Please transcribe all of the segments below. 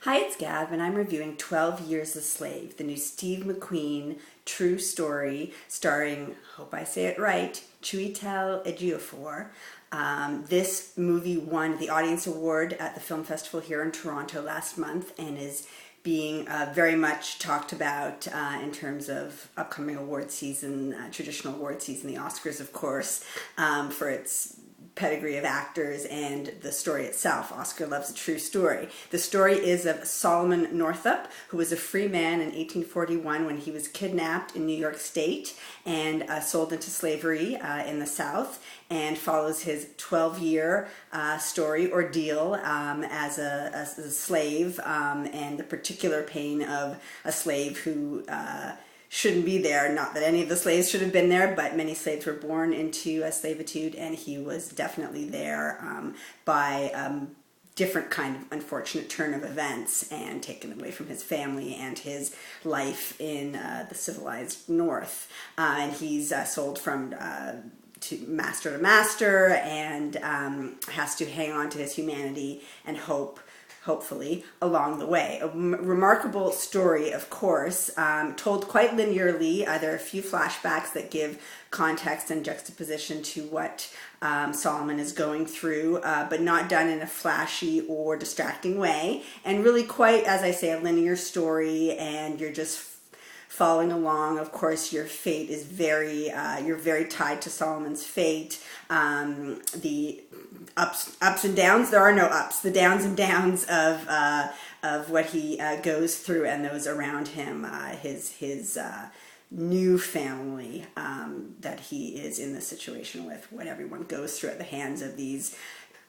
Hi, it's Gab, and I'm reviewing 12 Years a Slave, the new Steve McQueen true story starring, hope I say it right, Chiwetel Ejiofor. This movie won the Audience Award at the Film Festival here in Toronto last month and is being very much talked about in terms of upcoming award season, traditional award season, the Oscars, of course, for its pedigree of actors and the story itself. Oscar loves a true story. The story is of Solomon Northup, who was a free man in 1841 when he was kidnapped in New York State and sold into slavery in the South, and follows his 12-year story ordeal as a slave and the particular pain of a slave who shouldn't be there. Not that any of the slaves should have been there, but many slaves were born into slavitude, and he was definitely there by different kind of unfortunate turn of events and taken away from his family and his life in the civilized North. And he's sold from to master and has to hang on to his humanity and hopefully, along the way. A remarkable story, of course, told quite linearly. There are a few flashbacks that give context and juxtaposition to what Solomon is going through, but not done in a flashy or distracting way. And really quite, as I say, a linear story, and you're just following along. Of course, your fate is you're very tied to Solomon's fate. The ups and downs, there are no ups, the downs and downs of what he goes through and those around him, his new family that he is in this situation with, what everyone goes through at the hands of these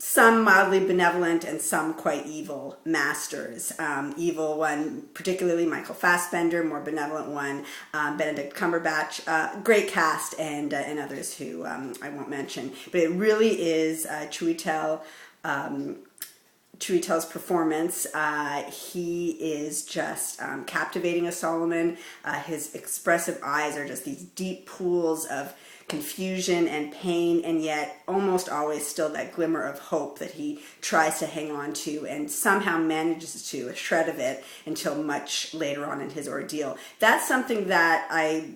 some mildly benevolent and some quite evil masters. Evil one, particularly Michael Fassbender; more benevolent one, Benedict Cumberbatch. Great cast, and others who I won't mention. But it really is Chiwetel's performance. He is just captivating as Solomon. His expressive eyes are just these deep pools of confusion and pain, and yet almost always still that glimmer of hope that he tries to hang on to and somehow manages to, a shred of it, until much later on in his ordeal. That's something that I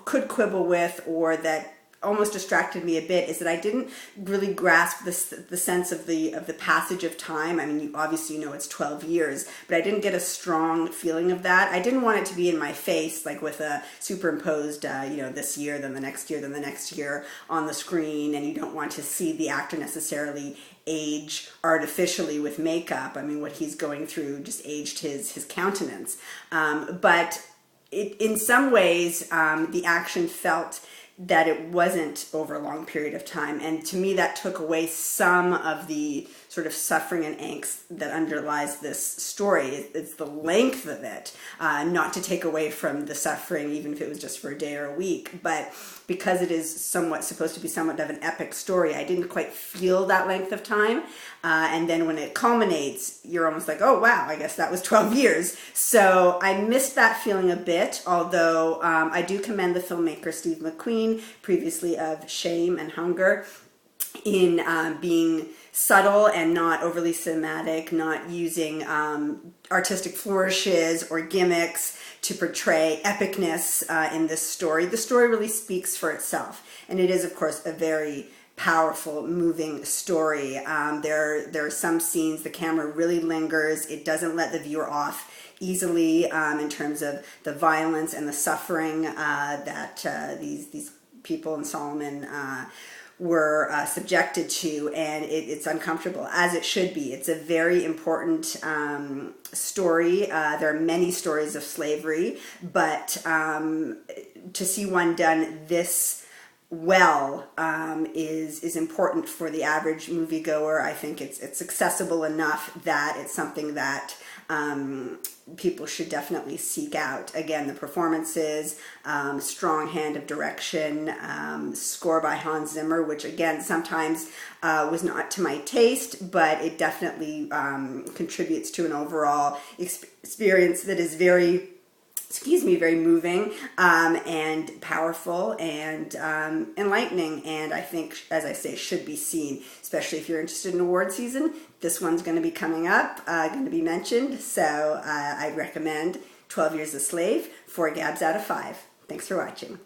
could quibble with, or that almost distracted me a bit, is that I didn't really grasp the sense of the passage of time. I mean, you know it's 12 years, but I didn't get a strong feeling of that. I didn't want it to be in my face, like with a superimposed, this year, then the next year, then the next year on the screen, and you don't want to see the actor necessarily age artificially with makeup. I mean, what he's going through just aged his countenance. But in some ways, the action felt that it wasn't over a long period of time. And to me, that took away some of the sort of suffering and angst that underlies this story. It's the length of it, not to take away from the suffering, even if it was just for a day or a week. But because it is supposed to be somewhat of an epic story, I didn't quite feel that length of time. And then when it culminates, you're almost like, oh, wow, I guess that was 12 years. So I missed that feeling a bit, although I do commend the filmmaker Steve McQueen, previously of Shame and Hunger, in being subtle and not overly cinematic, not using artistic flourishes or gimmicks to portray epicness in this story. The story really speaks for itself, and it is, of course, a very powerful, moving story. There are some scenes the camera really lingers. It doesn't let the viewer off easily in terms of the violence and the suffering that these people in Solomon were subjected to, and it's uncomfortable, as it should be. It's a very important story. There are many stories of slavery, but to see one done this well is important for the average moviegoer. I think it's accessible enough that it's something that people should definitely seek out. Again, the performances, strong hand of direction, score by Hans Zimmer, which again sometimes was not to my taste, but it definitely contributes to an overall experience that is very moving and powerful and enlightening, and I think, as I say, should be seen, especially if you're interested in award season. this one's going to be coming up, going to be mentioned, so I recommend 12 Years a Slave, 4 Gabs out of 5. Thanks for watching.